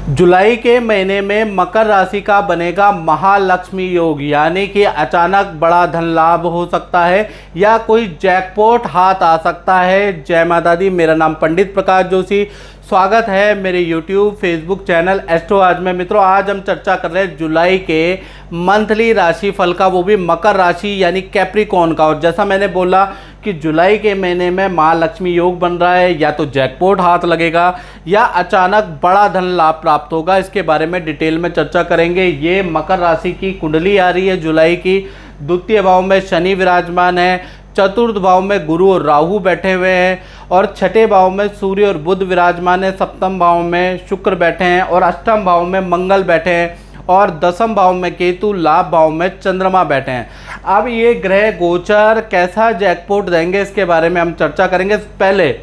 जुलाई के महीने में मकर राशि का बनेगा महालक्ष्मी योग, यानी कि अचानक बड़ा धन लाभ हो सकता है या कोई जैकपॉट हाथ आ सकता है। जय माता दी। मेरा नाम पंडित प्रकाश जोशी। स्वागत है मेरे YouTube फेसबुक चैनल एस्ट्रो आज में। मित्रों, आज हम चर्चा कर रहे हैं जुलाई के मंथली राशि फल का, वो भी मकर राशि यानी कैप्रिकॉर्न का। और जैसा मैंने बोला कि जुलाई के महीने में महालक्ष्मी योग बन रहा है, या तो जैकपॉट हाथ लगेगा या अचानक बड़ा धन लाभ प्राप्त होगा। इसके बारे में डिटेल में चर्चा करेंगे। ये मकर राशि की कुंडली आ रही है जुलाई की। द्वितीय भाव में शनि विराजमान है, चतुर्थ भाव में गुरु और राहु बैठे हुए हैं, और छठे भाव में सूर्य और बुध विराजमान है, सप्तम भाव में शुक्र बैठे हैं, और अष्टम भाव में मंगल बैठे हैं, और दसम भाव में केतु, लाभ भाव में चंद्रमा बैठे हैं। अब ये ग्रह गोचर कैसा जैकपॉट देंगे, इसके बारे में हम चर्चा करेंगे। पहले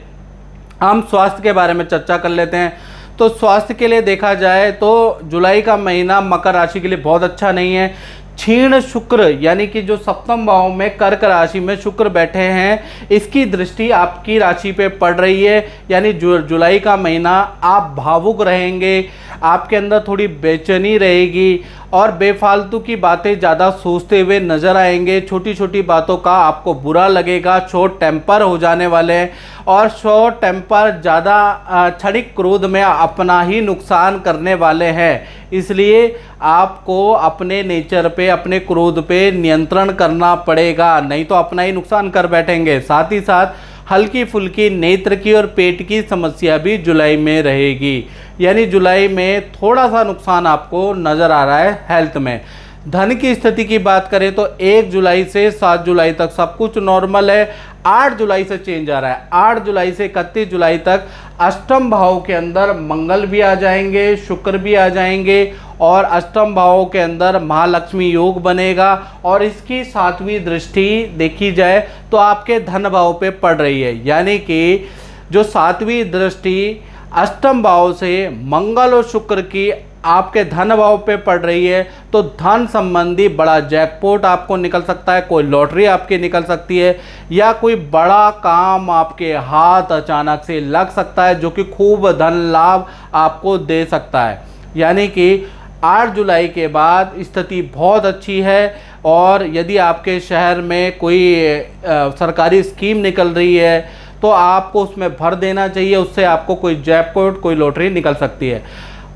हम स्वास्थ्य के बारे में चर्चा कर लेते हैं। तो स्वास्थ्य के लिए देखा जाए तो जुलाई का महीना मकर राशि के लिए बहुत अच्छा नहीं है। क्षीण शुक्र यानी कि जो सप्तम भाव में कर्क राशि में शुक्र बैठे हैं, इसकी दृष्टि आपकी राशि पे पड़ रही है। यानी जुलाई का महीना आप भावुक रहेंगे, आपके अंदर थोड़ी बेचैनी रहेगी और बेफालतू की बातें ज़्यादा सोचते हुए नजर आएंगे। छोटी छोटी बातों का आपको बुरा लगेगा, शॉर्ट टेम्पर हो जाने वाले हैं, और शॉर्ट टेम्पर ज़्यादा क्षणिक क्रोध में अपना ही नुकसान करने वाले हैं। इसलिए आपको अपने नेचर पे, अपने क्रोध पे नियंत्रण करना पड़ेगा, नहीं तो अपना ही नुकसान कर बैठेंगे। साथ ही साथ हल्की फुल्की नेत्र की और पेट की समस्या भी जुलाई में रहेगी। यानी जुलाई में थोड़ा सा नुकसान आपको नज़र आ रहा है हेल्थ में। धन की स्थिति की बात करें तो 1 जुलाई से 7 जुलाई तक सब कुछ नॉर्मल है। 8 जुलाई से चेंज आ रहा है। 8 जुलाई से 31 जुलाई तक अष्टम भाव के अंदर मंगल भी आ जाएंगे, शुक्र भी आ जाएंगे, और अष्टम भाव के अंदर महालक्ष्मी योग बनेगा। और इसकी 7वीं दृष्टि देखी जाए तो आपके धन भाव पे पड़ रही है। यानी कि जो 7वीं दृष्टि अष्टम भाव से मंगल और शुक्र की आपके धन भाव पे पड़ रही है, तो धन संबंधी बड़ा जैकपॉट आपको निकल सकता है। कोई लॉटरी आपकी निकल सकती है, या कोई बड़ा काम आपके हाथ अचानक से लग सकता है, जो कि खूब धन लाभ आपको दे सकता है। यानी कि 8 जुलाई के बाद स्थिति बहुत अच्छी है। और यदि आपके शहर में कोई सरकारी स्कीम निकल रही है तो आपको उसमें भर देना चाहिए, उससे आपको कोई जैकपॉट, कोई लॉटरी निकल सकती है।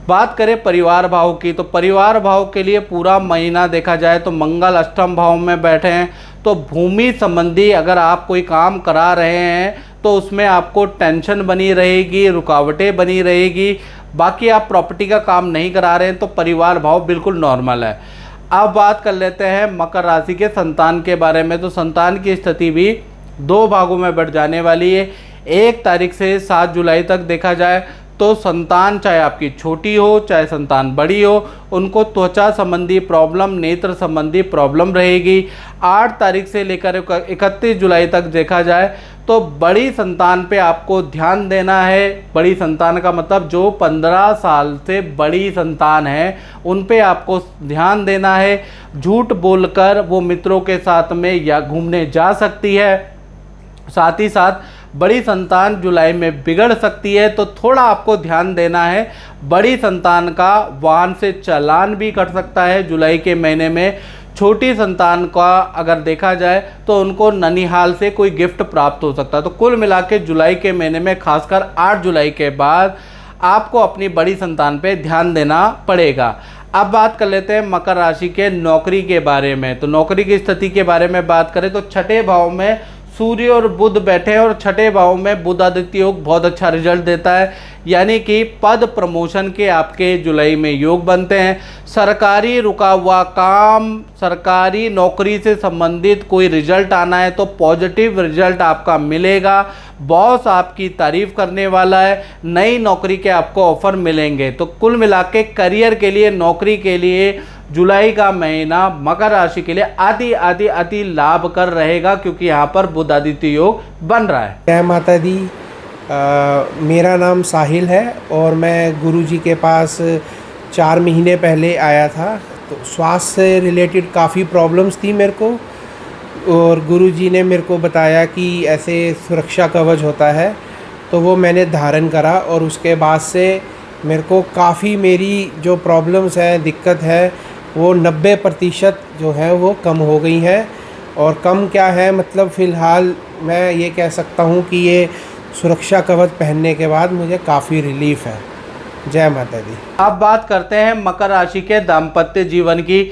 बात करें परिवार भाव की, तो परिवार भाव के लिए पूरा महीना देखा जाए तो मंगल अष्टम भाव में बैठे हैं। तो भूमि संबंधी अगर आप कोई काम करा रहे हैं तो उसमें आपको टेंशन बनी रहेगी, रुकावटें बनी रहेगी। बाकी आप प्रॉपर्टी का काम नहीं करा रहे हैं तो परिवार भाव बिल्कुल नॉर्मल है। अब बात कर लेते हैं मकर राशि के संतान के बारे में। तो संतान की स्थिति भी 2 भागों में बढ़ जाने वाली है। 1 तारीख से 7 जुलाई तक देखा जाए तो संतान चाहे आपकी छोटी हो चाहे संतान बड़ी हो, उनको त्वचा संबंधी प्रॉब्लम, नेत्र संबंधी प्रॉब्लम रहेगी। 8 तारीख से लेकर 31 जुलाई तक देखा जाए तो बड़ी संतान पे आपको ध्यान देना है। बड़ी संतान का मतलब जो 15 साल से बड़ी संतान है, उन पे आपको ध्यान देना है। झूठ बोलकर वो मित्रों के साथ में या घूमने जा सकती है। साथ ही साथ बड़ी संतान जुलाई में बिगड़ सकती है, तो थोड़ा आपको ध्यान देना है। बड़ी संतान का वाहन से चालान भी कट सकता है जुलाई के महीने में। छोटी संतान का अगर देखा जाए तो उनको ननिहाल से कोई गिफ्ट प्राप्त हो सकता है। तो कुल मिला के जुलाई के महीने में खासकर 8 जुलाई के बाद आपको अपनी बड़ी संतान पे ध्यान देना पड़ेगा। अब बात कर लेते हैं मकर राशि के नौकरी के बारे में। तो नौकरी की स्थिति के बारे में बात करें तो छठे भाव में सूर्य और बुध बैठे हैं, और छठे भाव में बुध आदित्य योग बहुत अच्छा रिजल्ट देता है। यानी कि पद प्रमोशन के आपके जुलाई में योग बनते हैं। सरकारी रुका हुआ काम, सरकारी नौकरी से संबंधित कोई रिजल्ट आना है तो पॉजिटिव रिजल्ट आपका मिलेगा। बॉस आपकी तारीफ करने वाला है, नई नौकरी के आपको ऑफर मिलेंगे। तो कुल मिला के करियर के लिए, नौकरी के लिए जुलाई का महीना मकर राशि के लिए अति लाभकर रहेगा, क्योंकि यहाँ पर बुध आदित्य योग बन रहा है। जय माता दी। मेरा नाम साहिल है और मैं गुरुजी के पास 4 महीने पहले आया था। तो स्वास्थ्य से रिलेटेड काफ़ी प्रॉब्लम्स थी मेरे को, और गुरुजी ने मेरे को बताया कि ऐसे सुरक्षा कवच होता है, तो वो मैंने धारण करा। और उसके बाद से मेरे को काफ़ी मेरी जो प्रॉब्लम्स है, दिक्कत है, वो 90% जो है वो कम हो गई है। और कम क्या है, मतलब फ़िलहाल मैं ये कह सकता हूँ कि ये सुरक्षा कवच पहनने के बाद मुझे काफ़ी रिलीफ है। जय माता दी। अब बात करते हैं मकर राशि के दाम्पत्य जीवन की।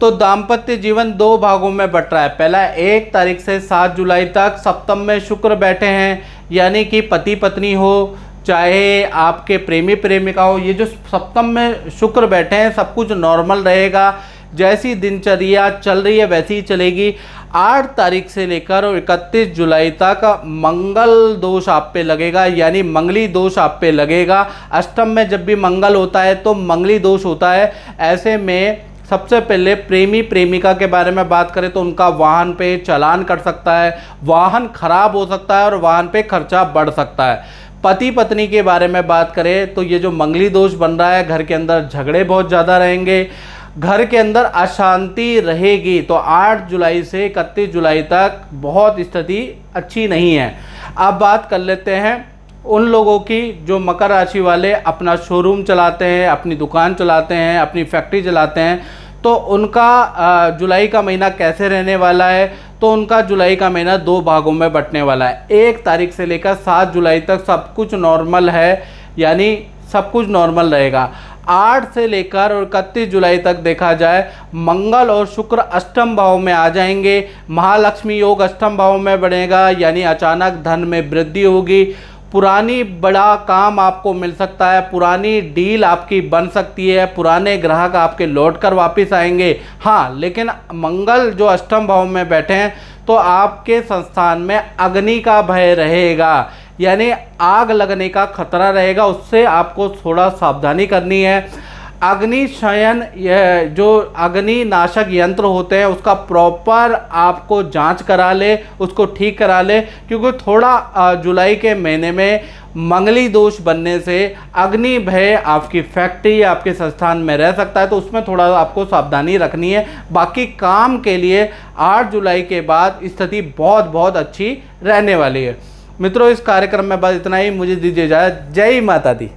तो दाम्पत्य जीवन दो भागों में बट रहा है। पहला 1 तारीख से 7 जुलाई तक सप्तम में शुक्र बैठे हैं, यानी कि पति पत्नी हो, चाहे आपके प्रेमी प्रेमिका हो, ये जो सप्तम में शुक्र बैठे हैं सब कुछ नॉर्मल रहेगा। जैसी दिनचर्या चल रही है वैसी ही चलेगी। 8 तारीख से लेकर और 31 जुलाई तक मंगल दोष आप पे लगेगा, यानी मंगली दोष आप पे लगेगा। अष्टम में जब भी मंगल होता है तो मंगली दोष होता है। ऐसे में सबसे पहले प्रेमी प्रेमिका के बारे में बात करें तो उनका वाहन पे चालान कट सकता है, वाहन खराब हो सकता है और वाहन पे खर्चा बढ़ सकता है। पति पत्नी के बारे में बात करें तो ये जो मंगली दोष बन रहा है, घर के अंदर झगड़े बहुत ज़्यादा रहेंगे, घर के अंदर अशांति रहेगी। तो 8 जुलाई से 31 जुलाई तक बहुत स्थिति अच्छी नहीं है। अब बात कर लेते हैं उन लोगों की जो मकर राशि वाले अपना शोरूम चलाते हैं, अपनी दुकान चलाते हैं, अपनी फैक्ट्री चलाते हैं, तो उनका जुलाई का महीना कैसे रहने वाला है। तो उनका जुलाई का महीना 2 भागों में बंटने वाला है। 1 तारीख से लेकर 7 जुलाई तक सब कुछ नॉर्मल है, यानी सब कुछ नॉर्मल रहेगा। 8 से लेकर और 31 जुलाई तक देखा जाए मंगल और शुक्र अष्टम भाव में आ जाएंगे। महालक्ष्मी योग अष्टम भाव में बढ़ेगा, यानी अचानक धन में वृद्धि होगी। पुरानी बड़ा काम आपको मिल सकता है, पुरानी डील आपकी बन सकती है, पुराने ग्राहक आपके लौट कर वापस आएंगे। हाँ, लेकिन मंगल जो अष्टम भाव में बैठे हैं तो आपके संस्थान में अग्नि का भय रहेगा, यानी आग लगने का खतरा रहेगा। उससे आपको थोड़ा सावधानी करनी है। अग्निशयन, यह जो अग्नि नाशक यंत्र होते हैं उसका प्रॉपर आपको जांच करा ले, उसको ठीक करा ले, क्योंकि थोड़ा जुलाई के महीने में मंगली दोष बनने से अग्नि भय आपकी फैक्ट्री या आपके संस्थान में रह सकता है, तो उसमें थोड़ा आपको सावधानी रखनी है। बाकी काम के लिए 8 जुलाई के बाद स्थिति बहुत बहुत अच्छी रहने वाली है। मित्रों, इस कार्यक्रम में बस इतना ही। मुझे दीजिए इजाज़त। जय माता दी।